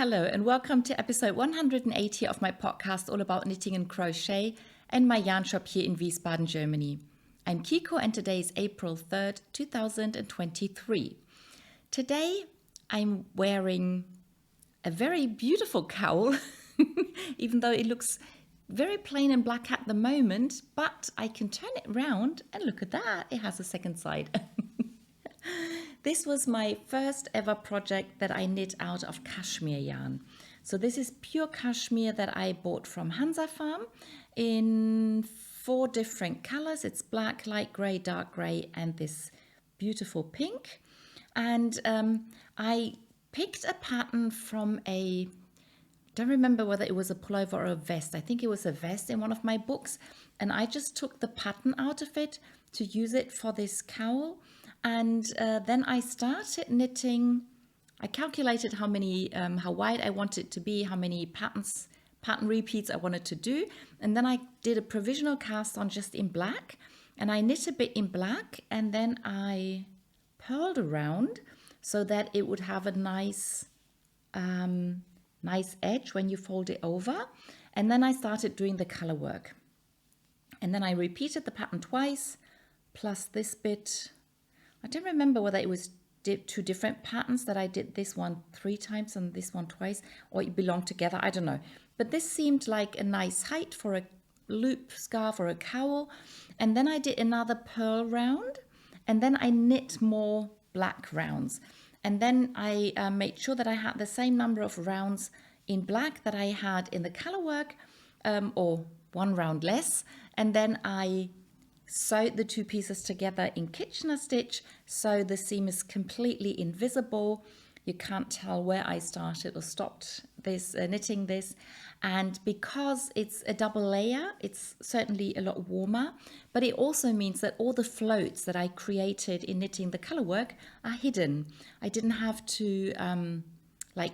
Hello and welcome to episode 180 of my podcast all about knitting and crochet and my yarn shop here in Wiesbaden, Germany. I'm Kiko and today is April 3rd, 2023. Today I'm wearing a very beautiful cowl, even though it looks very plain and black at the moment, but I can turn it around and look at that, it has a second side. This was my first ever project that I knit out of Kaschmir yarn. So this is pure Kaschmir that I bought from Hansa Farm in 4 different colors. It's black, light gray, dark gray, and this beautiful pink. And I picked a pattern from don't remember whether it was a pullover or a vest. I think it was a vest in one of my books. And I just took the pattern out of it to use it for this cowl. And then I started knitting. I calculated how wide I wanted it to be, how many pattern repeats I wanted to do. And then I did a provisional cast on just in black. And I knit a bit in black and then I purled around so that it would have a nice edge when you fold it over. And then I started doing the color work. And then I repeated the pattern twice, plus this bit. I don't remember whether it was 2 different patterns that I did this one 3 times and this one twice, or it belonged together, I don't know. But this seemed like a nice height for a loop scarf or a cowl. And then I did another purl round, and then I knit more black rounds. And then I made sure that I had the same number of rounds in black that I had in the color work, or 1 round less. And then I sewed the 2 pieces together in Kitchener stitch, so the seam is completely invisible. You can't tell where I started or stopped this knitting this. And because it's a double layer, it's certainly a lot warmer, but it also means that all the floats that I created in knitting the color work are hidden. I didn't have to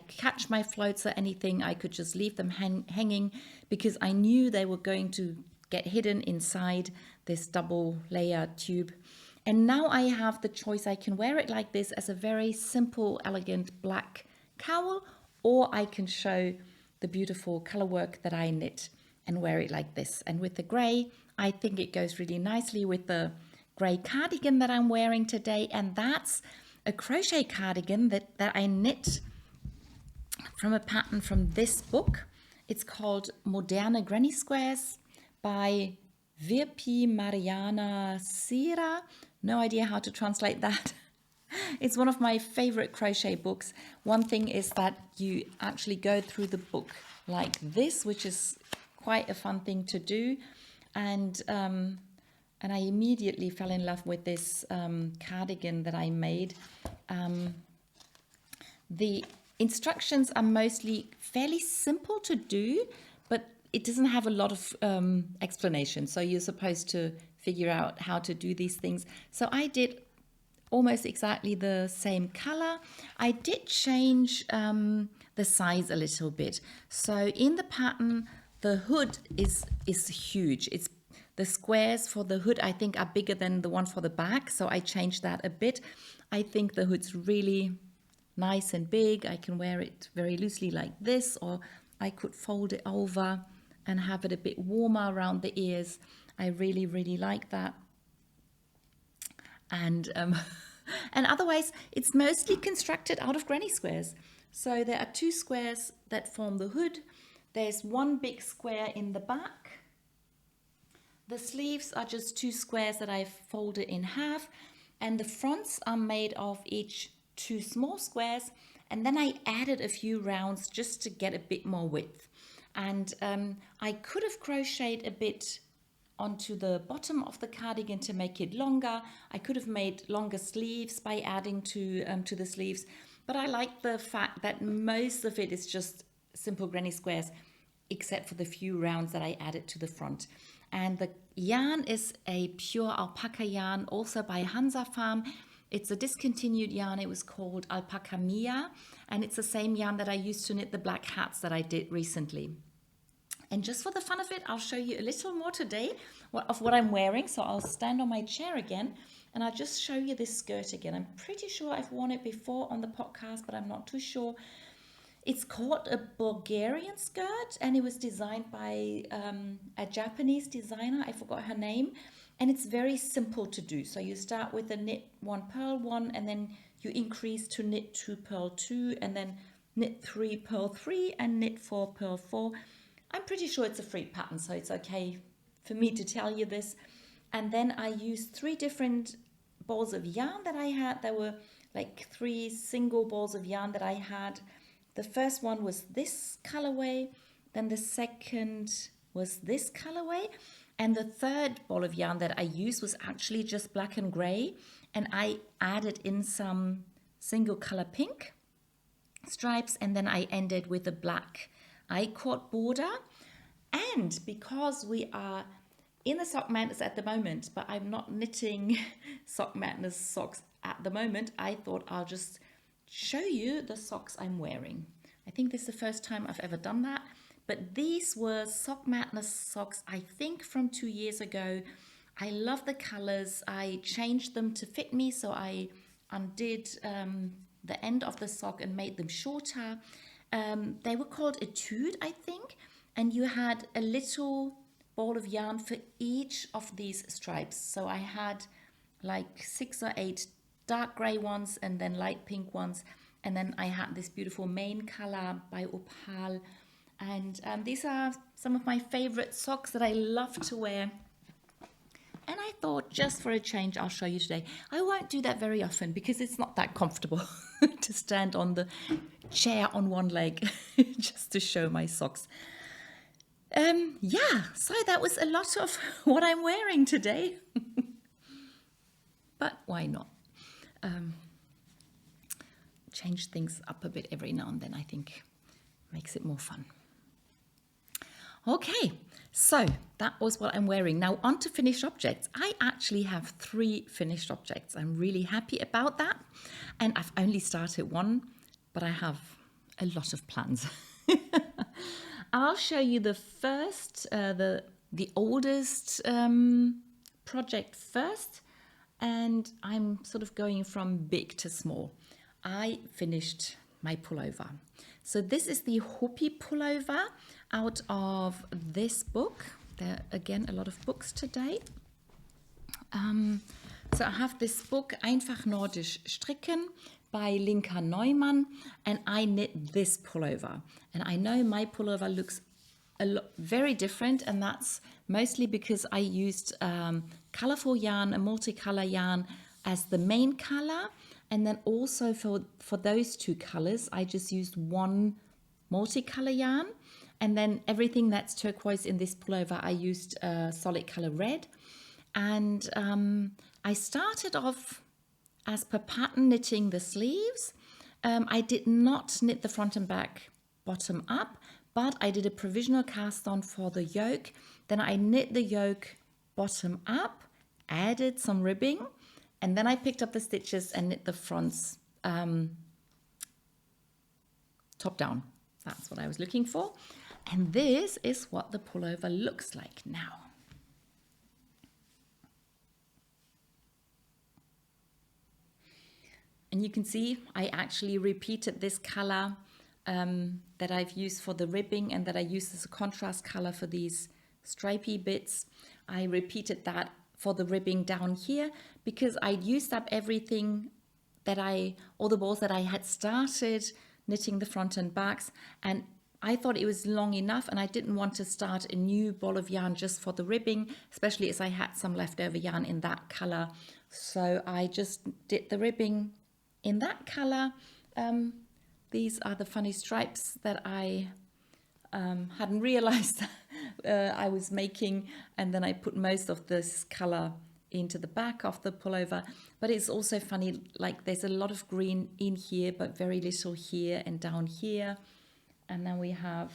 catch my floats or anything. I could just leave them hanging because I knew they were going to get hidden inside this double layer tube. And now I have the choice. I can wear it like this as a very simple, elegant black cowl, or I can show the beautiful color work that I knit and wear it like this. And with the gray, I think it goes really nicely with the gray cardigan that I'm wearing today. And that's a crochet cardigan that I knit from a pattern from this book. It's called Moderne Granny Squares by Virpi Mariana Sira. No idea how to translate that. It's one of my favorite crochet books. One thing is that you actually go through the book like this, which is quite a fun thing to do. And I immediately fell in love with this cardigan that I made. The instructions are mostly fairly simple to do, but it doesn't have a lot of explanation. So you're supposed to figure out how to do these things. So I did almost exactly the same color. I did change the size a little bit. So in the pattern, the hood is huge. The squares for the hood, I think, are bigger than the one for the back. So I changed that a bit. I think the hood's really nice and big. I can wear it very loosely like this, or I could fold it over and have it a bit warmer around the ears. I really, really like that. And otherwise, it's mostly constructed out of granny squares. So there are 2 squares that form the hood. There's 1 big square in the back. The sleeves are just 2 squares that I've folded in half. And the fronts are made of each 2 small squares. And then I added a few rounds just to get a bit more width. And I could have crocheted a bit onto the bottom of the cardigan to make it longer. I could have made longer sleeves by adding to the sleeves. But I like the fact that most of it is just simple granny squares, except for the few rounds that I added to the front. And the yarn is a pure alpaca yarn, also by Hansa Farm. It's a discontinued yarn. It was called Alpaca Mia, and it's the same yarn that I used to knit the black hats that I did recently. And just for the fun of it, I'll show you a little more today of what I'm wearing. So I'll stand on my chair again and I'll just show you this skirt again. I'm pretty sure I've worn it before on the podcast, but I'm not too sure. It's called a Bulgarian skirt, and it was designed by a Japanese designer. I forgot her name. And it's very simple to do. So you start with a knit 1 purl 1, and then you increase to knit 2 purl 2, and then knit 3 purl 3, and knit 4 purl 4. I'm pretty sure it's a free pattern, so it's okay for me to tell you this. And then I used 3 different balls of yarn that I had. There were like 3 single balls of yarn that I had. The first one was this colorway, then the second was this colorway, and the third ball of yarn that I used was actually just black and gray, and I added in some single color pink stripes, and then I ended with a black I-cord border. And because we are in the Sockmadness at the moment, but I'm not knitting Sockmadness socks at the moment, I thought I'll just show you the socks I'm wearing. I think this is the first time I've ever done that. But these were Sockmadness socks, I think from 2 years ago. I love the colors. I changed them to fit me, so I undid the end of the sock and made them shorter. They were called Etude, I think, and you had a little ball of yarn for each of these stripes. So I had like 6 or 8 dark gray ones, and then light pink ones, and then I had this beautiful main color by Opal. And these are some of my favorite socks that I love to wear. And I thought, just for a change, I'll show you today. I won't do that very often because it's not that comfortable to stand on the chair on one leg just to show my socks. Yeah, so that was a lot of what I'm wearing today. But why not? Change things up a bit every now and then, I think makes it more fun. Okay, so that was what I'm wearing. Now on to finished objects. I actually have 3 finished objects. I'm really happy about that. And I've only started one, but I have a lot of plans. I'll show you the first, the oldest project first. And I'm sort of going from big to small. I finished my pullover. So this is the Hopi Pullover out of this book. There are again a lot of books today. So I have this book, Einfach Nordisch Stricken by Linka Neumann, and I knit this pullover. And I know my pullover looks very different, and that's mostly because I used colorful yarn, a multicolor yarn as the main color. And then also for those 2 colors, I just used one multicolor yarn. And then everything that's turquoise in this pullover, I used solid color red. And I started off as per pattern knitting the sleeves. I did not knit the front and back bottom up, but I did a provisional cast on for the yoke. Then I knit the yoke bottom up, added some ribbing, and then I picked up the stitches and knit the fronts top down. That's what I was looking for. And this is what the pullover looks like now. And you can see I actually repeated this color that I've used for the ribbing and that I used as a contrast color for these stripy bits. I repeated that for the ribbing down here because I used up everything that all the balls that I had started knitting the front and backs, and I thought it was long enough and I didn't want to start a new ball of yarn just for the ribbing, especially as I had some leftover yarn in that color. So I just did the ribbing in that color. These are the funny stripes that I hadn't realized I was making, and then I put most of this color into the back of the pullover. But it's also funny, like there's a lot of green in here but very little here and down here, and then we have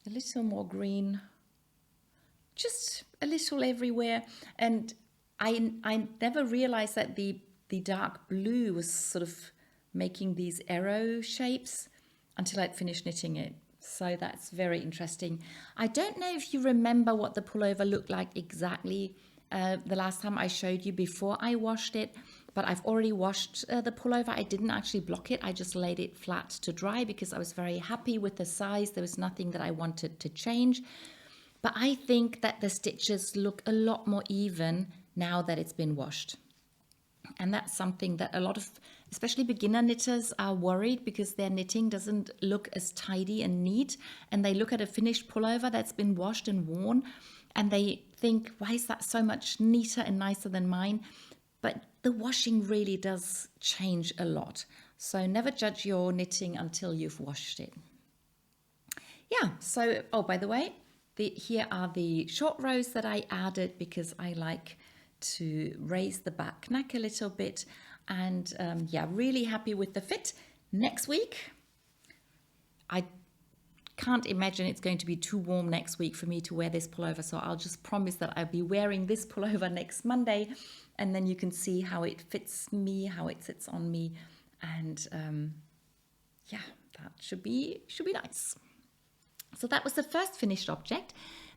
a little more green just a little everywhere. And I never realized that the dark blue was sort of making these arrow shapes until I'd finished knitting it. So that's very interesting. I don't know if you remember what the pullover looked like exactly the last time I showed you before I washed it. but I've already washed the pullover. I didn't actually block it. I just laid it flat to dry because I was very happy with the size. There was nothing that I wanted to change. But I think that the stitches look a lot more even now that it's been washed. And that's something that a lot of, especially beginner knitters, are worried because their knitting doesn't look as tidy and neat. And they look at a finished pullover that's been washed and worn, and they think, why is that so much neater and nicer than mine? But the washing really does change a lot. So never judge your knitting until you've washed it. Yeah, so, oh, by the way, here are the short rows that I added because I like to raise the back neck a little bit. And yeah, really happy with the fit. Next week, I can't imagine it's going to be too warm next week for me to wear this pullover. So I'll just promise that I'll be wearing this pullover next Monday. And then you can see how it fits me, how it sits on me. And yeah, that should be nice. So that was the first finished object.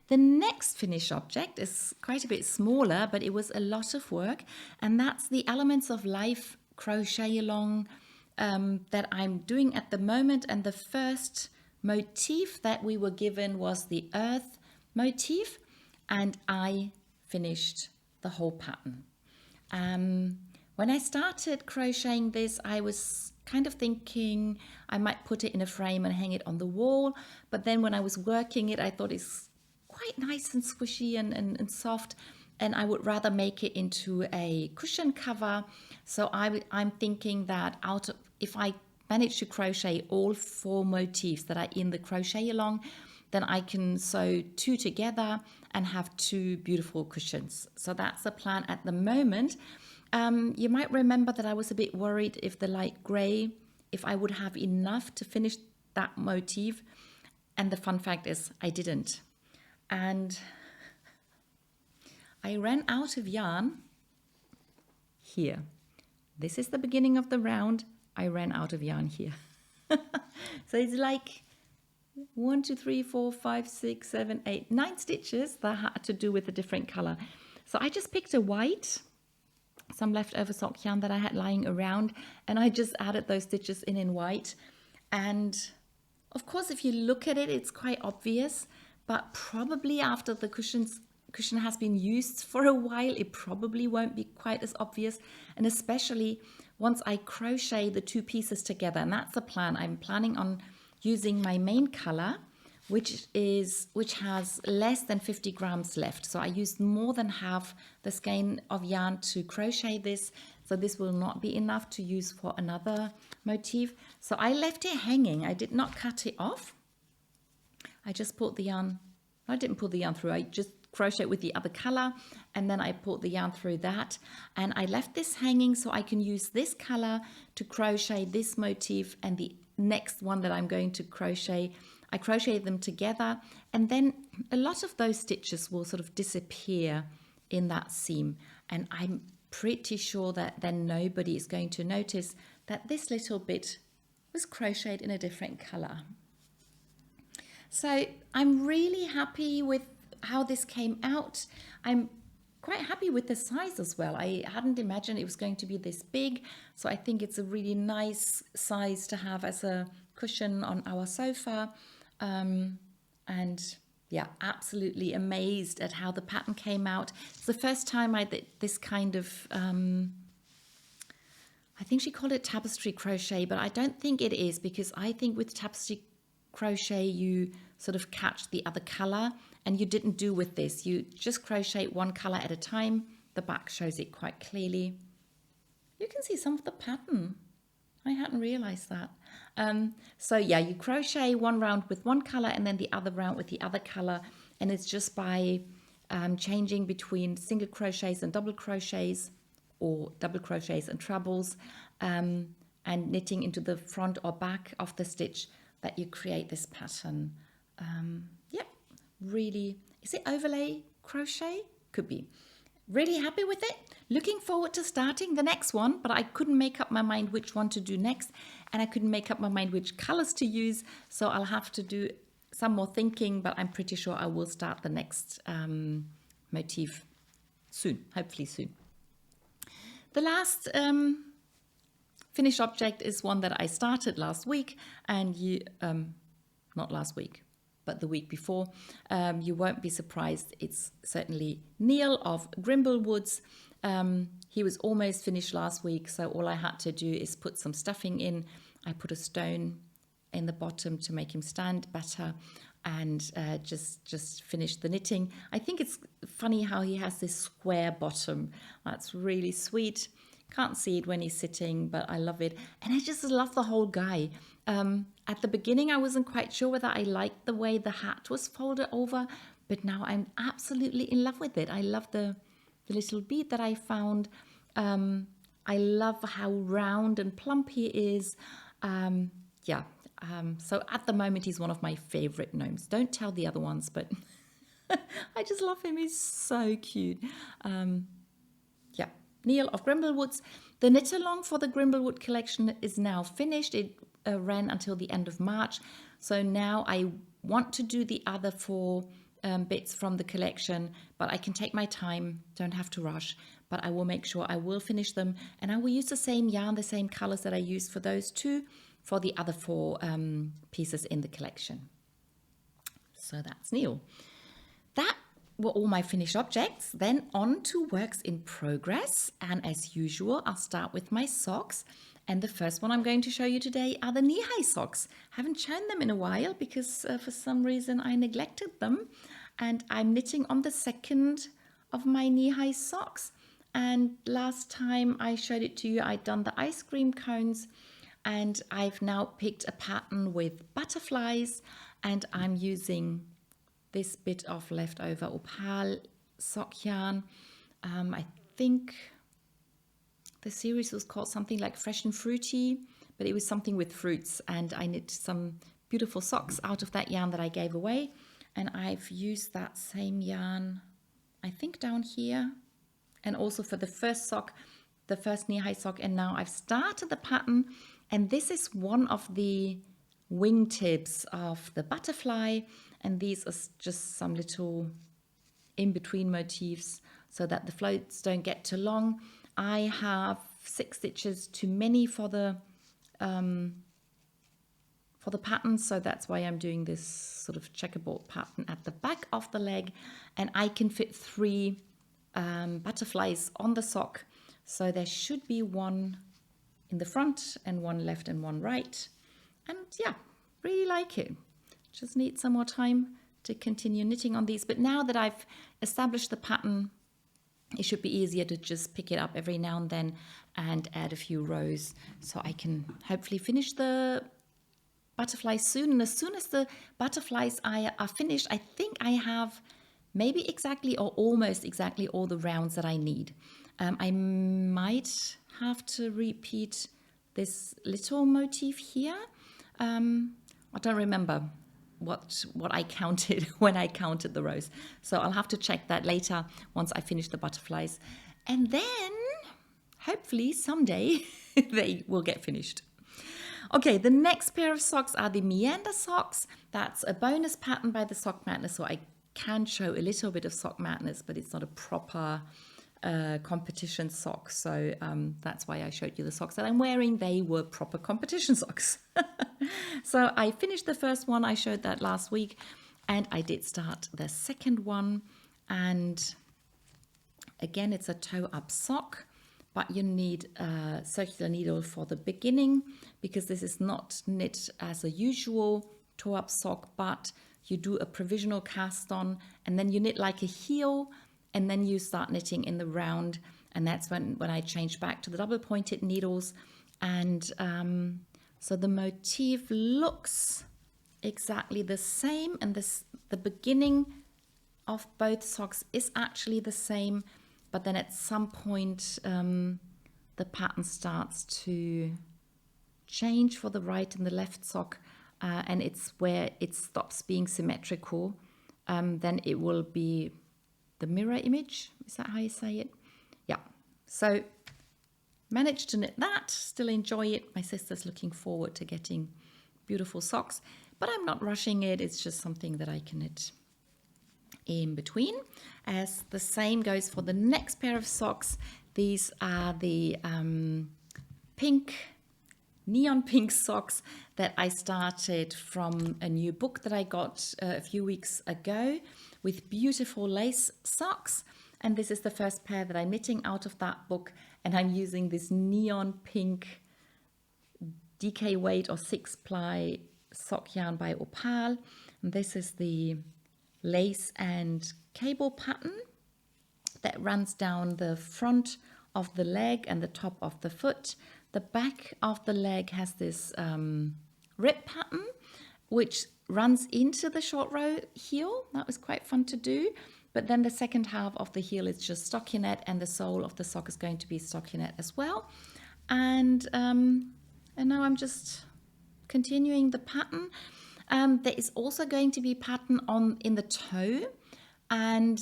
The next finished object is quite a bit smaller, but it was a lot of work. And that's the Elements of Life crochet along that I'm doing at the moment. And the first motif that we were given was the earth motif. And I finished the whole pattern. When I started crocheting this, I was kind of thinking I might put it in a frame and hang it on the wall. But then when I was working it, I thought it's quite nice and squishy and soft, and I would rather make it into a cushion cover. So I'm thinking that if I manage to crochet all 4 motifs that are in the crochet along, then I can sew 2 together and have 2 beautiful cushions. So that's the plan at the moment. You might remember that I was a bit worried if the light grey, if I would have enough to finish that motif. And the fun fact is I didn't. And I ran out of yarn here. This is the beginning of the round. I ran out of yarn here. So it's like 1, 2, 3, 4, 5, 6, 7, 8, 9 stitches that had to do with a different color. So I just picked a white, some leftover sock yarn that I had lying around, and I just added those stitches in white. And of course, if you look at it, it's quite obvious. But probably after the cushion has been used for a while, it probably won't be quite as obvious. And especially once I crochet the 2 pieces together, and that's the plan. I'm planning on using my main color, which has less than 50 grams left. So I used more than half the skein of yarn to crochet this. So this will not be enough to use for another motif. So I left it hanging. I did not cut it off. I just pulled the yarn, I didn't pull the yarn through, I just crochet with the other color, and then I pulled the yarn through that, and I left this hanging so I can use this color to crochet this motif and the next one that I'm going to crochet. I crochet them together, and then a lot of those stitches will sort of disappear in that seam, and I'm pretty sure that then nobody is going to notice that this little bit was crocheted in a different color. So I'm really happy with how this came out. I'm quite happy with the size as well. I hadn't imagined it was going to be this big. So I think it's a really nice size to have as a cushion on our sofa. And yeah, absolutely amazed at how the pattern came out. It's the first time I did this kind of, I think she called it tapestry crochet, but I don't think it is, because I think with tapestry crochet you sort of catch the other color, and you didn't do with this. You just crochet one color at a time. The back shows it quite clearly. You can see some of the pattern. I hadn't realized that. So yeah, you crochet one round with one color and then the other round with the other color, and it's just by changing between single crochets and double crochets, or double crochets and trebles, and knitting into the front or back of the stitch that you create this pattern. Yep, really. Is it overlay crochet? Could be. Really happy with it. Looking forward to starting the next one, but I couldn't make up my mind which one to do next, and I couldn't make up my mind which colors to use, so I'll have to do some more thinking, but I'm pretty sure I will start the next motif soon, hopefully soon. The last finished object is one that I started last week, and not last week, but the week before. You won't be surprised. It's certainly Neil of Grimblewoods. He was almost finished last week, so all I had to do is put some stuffing in. I put a stone in the bottom to make him stand better, and just finish the knitting. I think it's funny how he has this square bottom. That's really sweet. Can't see it when he's sitting, but I love it. And I just love the whole guy. At the beginning, I wasn't quite sure whether I liked the way the hat was folded over, but now I'm absolutely in love with it. I love the little bead that I found. I love how round and plump he is. So at the moment, he's one of my favorite gnomes. Don't tell the other ones, but I just love him. He's so cute. Neil of Grimblewoods. The knit along for the Grimblewood collection is now finished. It ran until the end of March. So now I want to do the other 4 bits from the collection, but I can take my time, don't have to rush, but I will make sure I will finish them, and I will use the same yarn, the same colors that I used for those 2 for the other 4 pieces in the collection. So that's Neil. That were all my finished objects. Then on to works in progress, and as usual I'll start with my socks, and the first one I'm going to show you today are the knee-high socks. Haven't shown them in a while because for some reason I neglected them, and I'm knitting on the second of my knee-high socks. And last time I showed it to you, I'd done the ice cream cones, and I've now picked a pattern with butterflies, and I'm using this bit of leftover opal sock yarn. I think the series was called something like Fresh and Fruity, but it was something with fruits, and I knit some beautiful socks out of that yarn that I gave away, and I've used that same yarn, I think, down here, and also for the first sock, the first knee-high sock. And now I've started the pattern, and this is one of the wingtips of the butterfly, and these are just some little in-between motifs so that the floats don't get too long. I have 6 stitches too many for the pattern, so that's why I'm doing this sort of checkerboard pattern at the back of the leg, and I can fit 3 butterflies on the sock, so there should be 1 in the front and 1 left and 1 right. And yeah, really like it. Just need some more time to continue knitting on these, but now that I've established the pattern, it should be easier to just pick it up every now and then and add a few rows, so I can hopefully finish the butterflies soon. And as soon as the butterflies are finished, I think I have maybe exactly or almost exactly all the rounds that I need. I might have to repeat this little motif here. I don't remember what I counted when I counted the rows, so I'll have to check that later once I finish the butterflies, and then hopefully someday they will get finished. Okay, the next pair of socks are the Meandersocks. That's a bonus pattern by the Sockmadness, so I can show a little bit of Sockmadness, but it's not a proper competition sock, so that's why I showed you the socks that I'm wearing. They were proper competition socks. So I finished the first one, I showed that last week, and I did start the second one, and again it's a toe-up sock, but you need a circular needle for the beginning because this is not knit as a usual toe-up sock, but you do a provisional cast on, and then you knit like a heel, and then you start knitting in the round, and that's when I changed back to the double pointed needles. And so the motif looks exactly the same, and the beginning of both socks is actually the same, but then at some point the pattern starts to change for the right and the left sock, and it's where it stops being symmetrical. Then it will be the mirror image. Is that how you say it? Yeah. So managed to knit that, still enjoy it. My sister's looking forward to getting beautiful socks, but I'm not rushing it. It's just something that I can knit in between. As the same goes for the next pair of socks. These are the neon pink socks that I started from a new book that I got a few weeks ago with beautiful lace socks. And this is the first pair that I'm knitting out of that book. And I'm using this neon pink DK weight or 6-ply sock yarn by Opal. And this is the lace and cable pattern that runs down the front of the leg and the top of the foot. The back of the leg has this rib pattern, which runs into the short row heel. That was quite fun to do. But then the second half of the heel is just stockinette, and the sole of the sock is going to be stockinette as well. And now I'm just continuing the pattern. There is also going to be pattern in the toe, and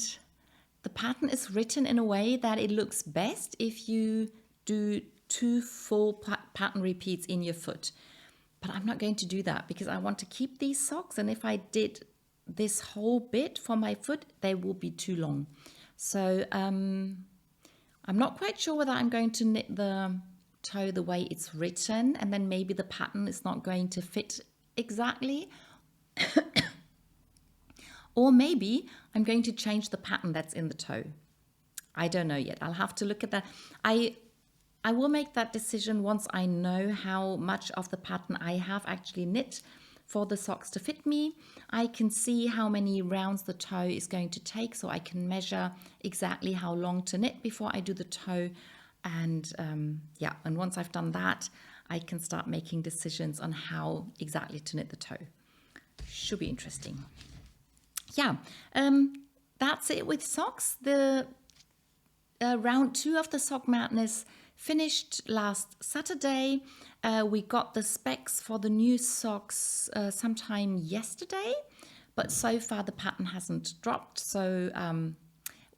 the pattern is written in a way that it looks best if you do 2 full pattern repeats in your foot. But I'm not going to do that because I want to keep these socks, and if I did this whole bit for my foot, they will be too long. So I'm not quite sure whether I'm going to knit the toe the way it's written, and then maybe the pattern is not going to fit exactly. Or maybe I'm going to change the pattern that's in the toe. I don't know yet. I'll have to look at that. I will make that decision once I know how much of the pattern I have actually knit for the socks to fit me. I can see how many rounds the toe is going to take, so I can measure exactly how long to knit before I do the toe. And and once I've done that, I can start making decisions on how exactly to knit the toe. Should be interesting. Yeah, that's it with socks. The round 2 of the Sock Madness finished last Saturday. We got the specs for the new socks sometime yesterday, but so far the pattern hasn't dropped. So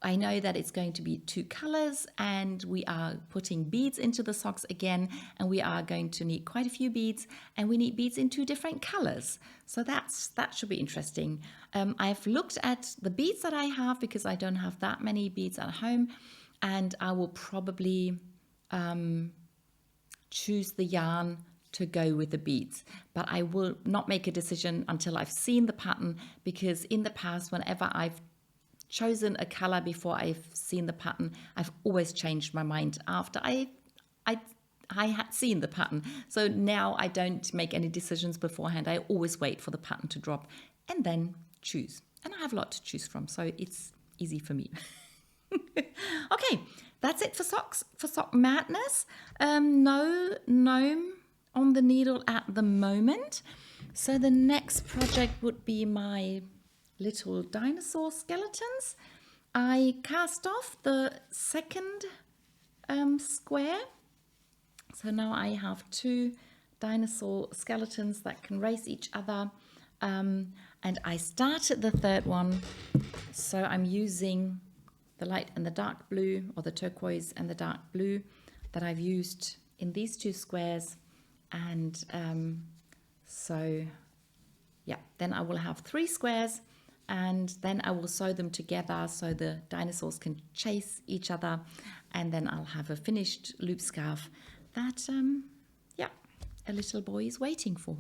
I know that it's going to be 2 colors, and we are putting beads into the socks again, and we are going to need quite a few beads, and we need beads in 2 different colors. So that should be interesting. I've looked at the beads that I have because I don't have that many beads at home, and I will probably choose the yarn to go with the beads, but I will not make a decision until I've seen the pattern, because in the past, whenever I've chosen a color before I've seen the pattern, I've always changed my mind after I had seen the pattern. So now I don't make any decisions beforehand. I always wait for the pattern to drop and then choose. And I have a lot to choose from, so it's easy for me. Okay, that's it for socks, for Sock Madness. No gnome on the needle at the moment. So the next project would be my little dinosaur skeletons. I cast off the second square. So now I have 2 dinosaur skeletons that can race each other. And I started the third one. So I'm using the light and the dark blue, or the turquoise and the dark blue that I've used in these 2 squares. And then I will have 3 squares, and then I will sew them together so the dinosaurs can chase each other, and then I'll have a finished loop scarf that a little boy is waiting for.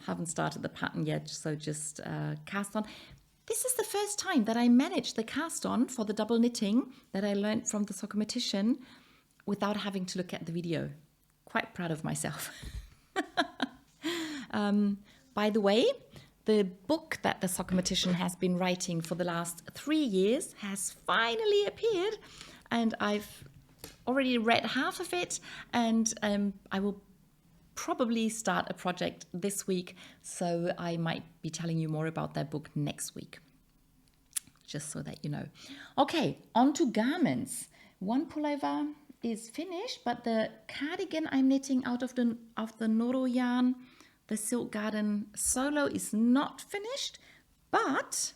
Haven't started the pattern yet, so just cast on. This is the first time that I managed the cast on for the double knitting that I learned from the Sockmatician without having to look at the video. Quite proud of myself. By the way, the book that the Sockmatician has been writing for the last 3 years has finally appeared, and I've already read half of it, and I will probably start a project this week, so I might be telling you more about that book next week, just so that you know. Okay, on to garments. One pullover is finished, but the cardigan I'm knitting out of the Noro yarn, the Silk Garden Solo, is not finished, but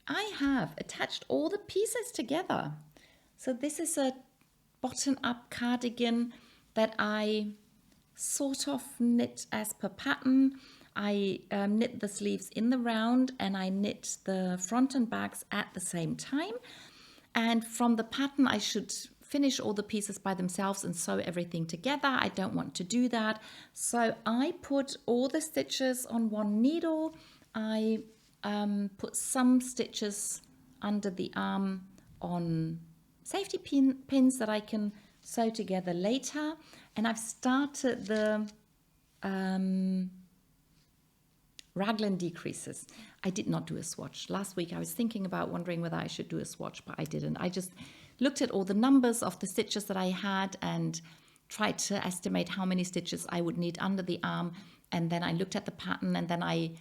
I have attached all the pieces together. So this is a bottom-up cardigan that I sort of knit as per pattern. I knit the sleeves in the round, and I knit the front and backs at the same time. And from the pattern, I should finish all the pieces by themselves and sew everything together. I don't want to do that. So I put all the stitches on one needle. I put some stitches under the arm on safety pins that I can sew together later. And I've started the raglan decreases. I did not do a swatch. Last week I was thinking about wondering whether I should do a swatch, but I didn't. I just looked at all the numbers of the stitches that I had and tried to estimate how many stitches I would need under the arm. And then I looked at the pattern, and then I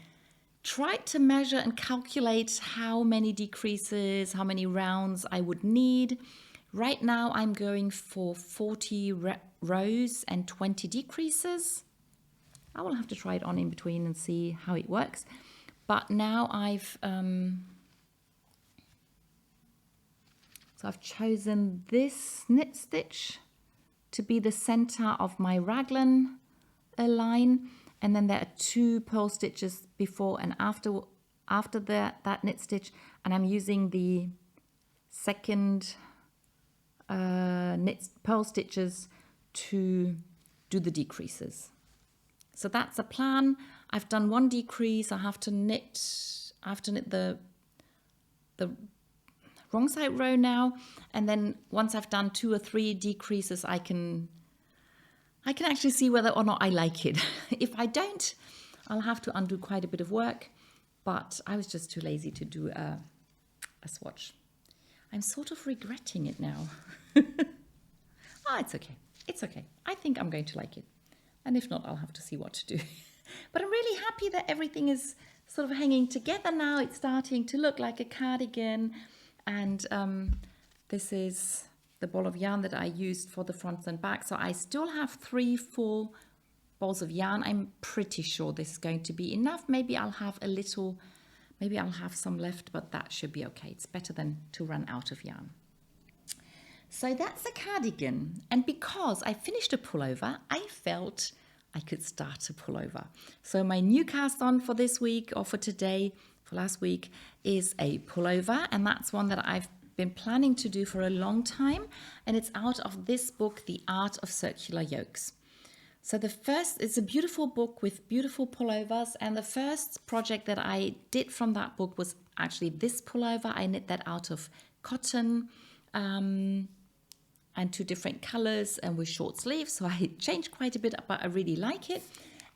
tried to measure and calculate how many decreases, how many rounds I would need. Right now I'm going for 40 rows and 20 decreases. I will have to try it on in between and see how it works. But now I've chosen this knit stitch to be the center of my raglan line, and then there are 2 purl stitches before and after that knit stitch, and I'm using the second knit purl stitches to do the decreases. So that's a plan. I've done 1 decrease. I have to knit the wrong side row now, and then once I've done 2 or 3 decreases, I can actually see whether or not I like it. If I don't, I'll have to undo quite a bit of work, but I was just too lazy to do a swatch. I'm sort of regretting it now. It's okay. It's okay. I think I'm going to like it. And if not, I'll have to see what to do. But I'm really happy that everything is sort of hanging together now. It's starting to look like a cardigan. And this is the ball of yarn that I used for the front and back. So I still have 3 full balls of yarn. I'm pretty sure this is going to be enough. Maybe I'll have some left, but that should be okay. It's better than to run out of yarn. So that's a cardigan. And because I finished a pullover, I felt I could start a pullover. So my new cast on for this week, or for today, for last week, is a pullover. And that's one that I've been planning to do for a long time. And it's out of this book, The Art of Circular Yokes. So it's a beautiful book with beautiful pullovers. And the first project that I did from that book was actually this pullover. I knit that out of cotton, and 2 different colors and with short sleeves. So I changed quite a bit, but I really like it.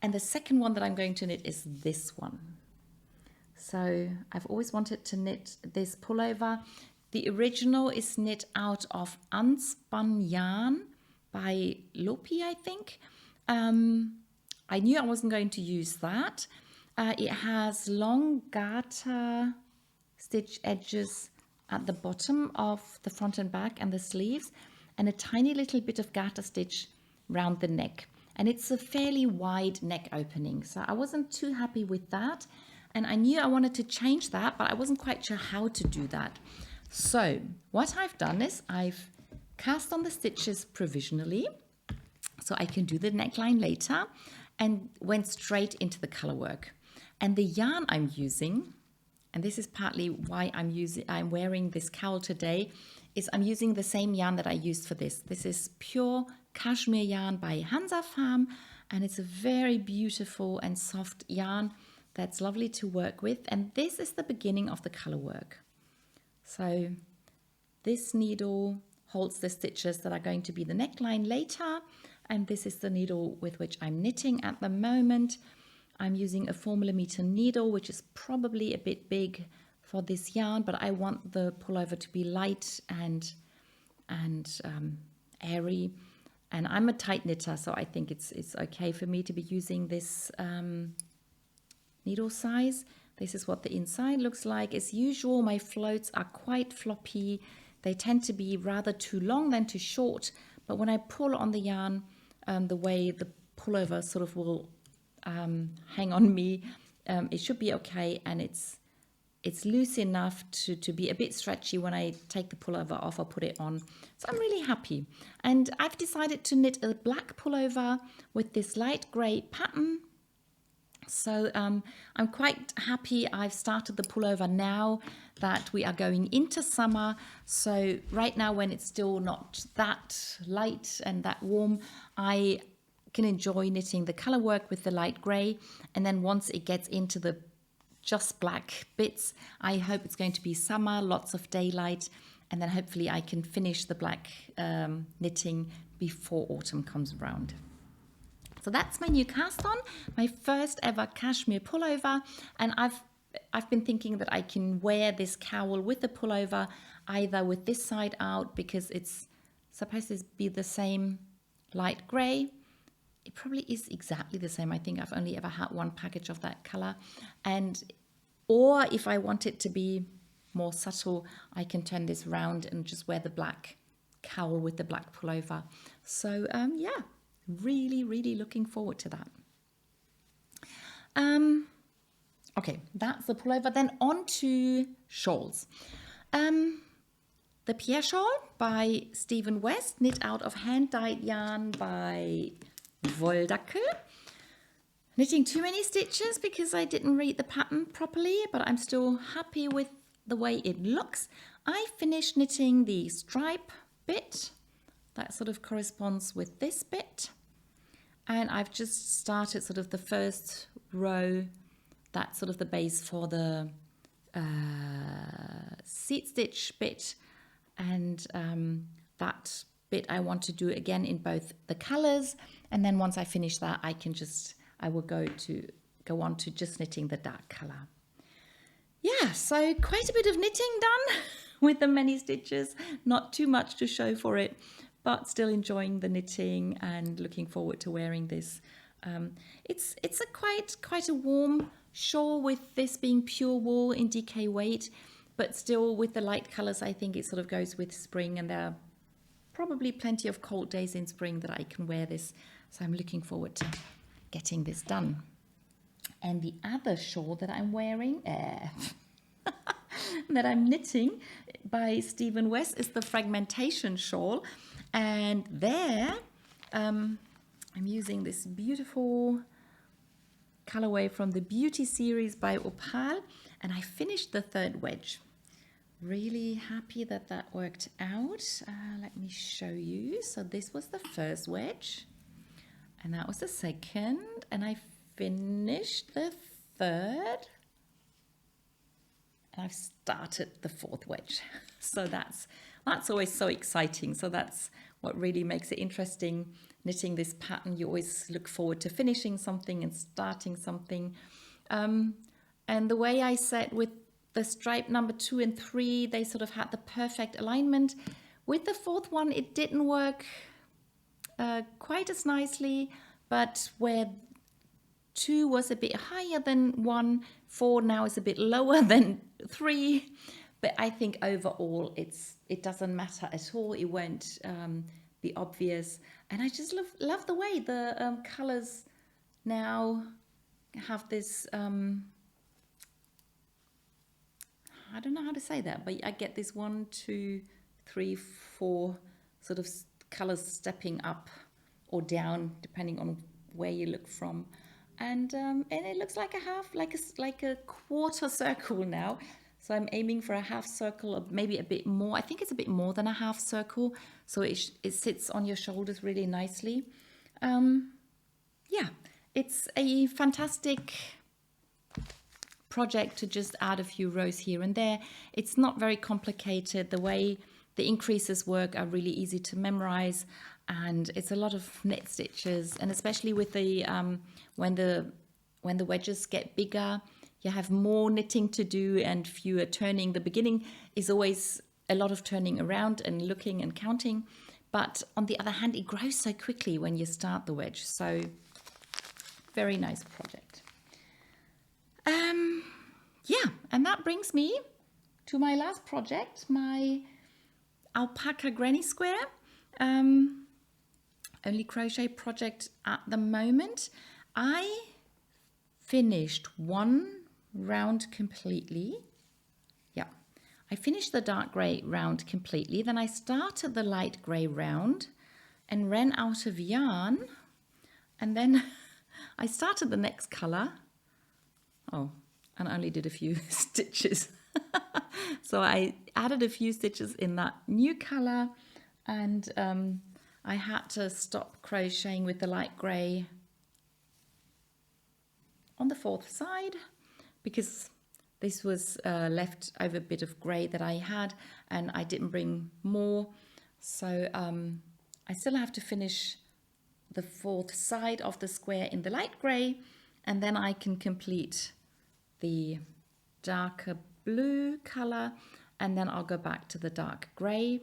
And the second one that I'm going to knit is this one. So I've always wanted to knit this pullover. The original is knit out of unspun yarn by Lopi, I think. I knew I wasn't going to use that. It has long garter stitch edges at the bottom of the front and back and the sleeves, and a tiny little bit of garter stitch round the neck. And it's a fairly wide neck opening. So I wasn't too happy with that. And I knew I wanted to change that, but I wasn't quite sure how to do that. So what I've done is I've cast on the stitches provisionally, so I can do the neckline later, and went straight into the color work. And the yarn I'm using, and this is partly why I'm wearing this cowl today, is I'm using the same yarn that I used for this. This is pure Kaschmir yarn by Hansa Farm, and it's a very beautiful and soft yarn that's lovely to work with. And this is the beginning of the color work. So this needle holds the stitches that are going to be the neckline later, and this is the needle with which I'm knitting at the moment. I'm using a 4mm needle, which is probably a bit big for this yarn, but I want the pullover to be light and airy. And I'm a tight knitter, so I think it's okay for me to be using this needle size. This is what the inside looks like. As usual, my floats are quite floppy. They tend to be rather too long than too short, but when I pull on the yarn, the way the pullover sort of will hang on me, it should be okay, and it's loose enough to be a bit stretchy when I take the pullover off or put it on. So I'm really happy. And I've decided to knit a black pullover with this light grey pattern. So I'm quite happy I've started the pullover now that we are going into summer. So right now, when it's still not that light and that warm, I can enjoy knitting the color work with the light gray. And then once it gets into the just black bits, I hope it's going to be summer, lots of daylight, and then hopefully I can finish the black knitting before autumn comes around. So that's my new cast on, my first ever cashmere pullover, and I've been thinking that I can wear this cowl with the pullover either with this side out because it's supposed to be the same light grey. It probably is exactly the same. I think I've only ever had one package of that color, or if I want it to be more subtle, I can turn this round and just wear the black cowl with the black pullover. So yeah. Really looking forward to that. Okay, that's the pullover. Then on to shawls. The Pierre shawl by Stephen West, knit out of hand-dyed yarn by Wolldackel. Knitting too many stitches because I didn't read the pattern properly, but I'm still happy with the way it looks. I finished knitting the stripe bit. That sort of corresponds with this bit. And I've just started sort of the first row, that's sort of the base for the seat stitch bit. And that bit I want to do again in both the colors. And then once I finish that, I will go on to just knitting the dark color. Yeah, so quite a bit of knitting done with the many stitches, not too much to show for it, but still enjoying the knitting and looking forward to wearing this. It's a quite a warm shawl with this being pure wool in DK weight, but still with the light colors, I think it sort of goes with spring, and there are probably plenty of cold days in spring that I can wear this. So I'm looking forward to getting this done. And the other shawl that I'm wearing, that I'm knitting by Stephen West is the Fragmentation Shawl. And there, I'm using this beautiful colorway from the Beauty series by Opal, and I finished the third wedge. Really happy that that worked out. Let me show you. So this was the first wedge, and that was the second, and I finished the third, and I've started the fourth wedge. So that's always so exciting. So that's what really makes it interesting. Knitting this pattern, you always look forward to finishing something and starting something. And the way I said with the stripe number 2 and 3, they sort of had the perfect alignment. With the fourth one, it didn't work quite as nicely, but where 2 was a bit higher than 1, 4 now is a bit lower than 3. But I think overall it doesn't matter at all. It won't be obvious. And I just love the way the colors now have this, I don't know how to say that, but I get this 1, 2, 3, 4 sort of colors stepping up or down depending on where you look from. And it looks like a half, like a quarter circle now. So I'm aiming for a half circle, or maybe a bit more. I think it's a bit more than a half circle. So it sits on your shoulders really nicely. Yeah, it's a fantastic project to just add a few rows here and there. It's not very complicated. The way the increases work are really easy to memorize. And it's a lot of knit stitches. And especially with the when the wedges get bigger, you have more knitting to do and fewer turning. The beginning is always a lot of turning around and looking and counting. But on the other hand, it grows so quickly when you start the wedge. So very nice project. Yeah, and that brings me to my last project, my Alpaca granny square. Only crochet project at the moment. I finished one round completely. Yeah, I finished the dark grey round completely. Then I started the light grey round and ran out of yarn. And then I started the next colour Oh, and I only did a few stitches. So I added a few stitches in that new color, and I had to stop crocheting with the light gray on the fourth side because this was left over a bit of gray that I had, and I didn't bring more. So I still have to finish the fourth side of the square in the light gray, and then I can complete the darker blue color, and then I'll go back to the dark gray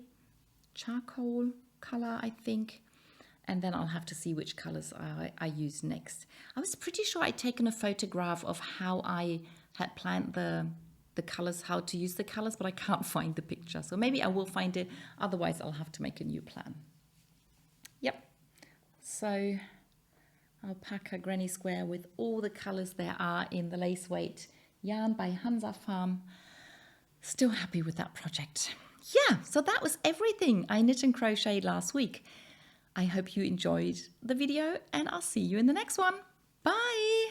charcoal color, I think, and then I'll have to see which colors I use next. I was pretty sure I'd taken a photograph of how I had planned the colors, how to use the colors, but I can't find the picture, so maybe I will find it, otherwise I'll have to make a new plan. Yep, so alpaca granny square with all the colors there are in the lace weight yarn by Hansa Farm. Still happy with that project. Yeah, so that was everything I knit and crocheted last week. I hope you enjoyed the video, and I'll see you in the next one. Bye!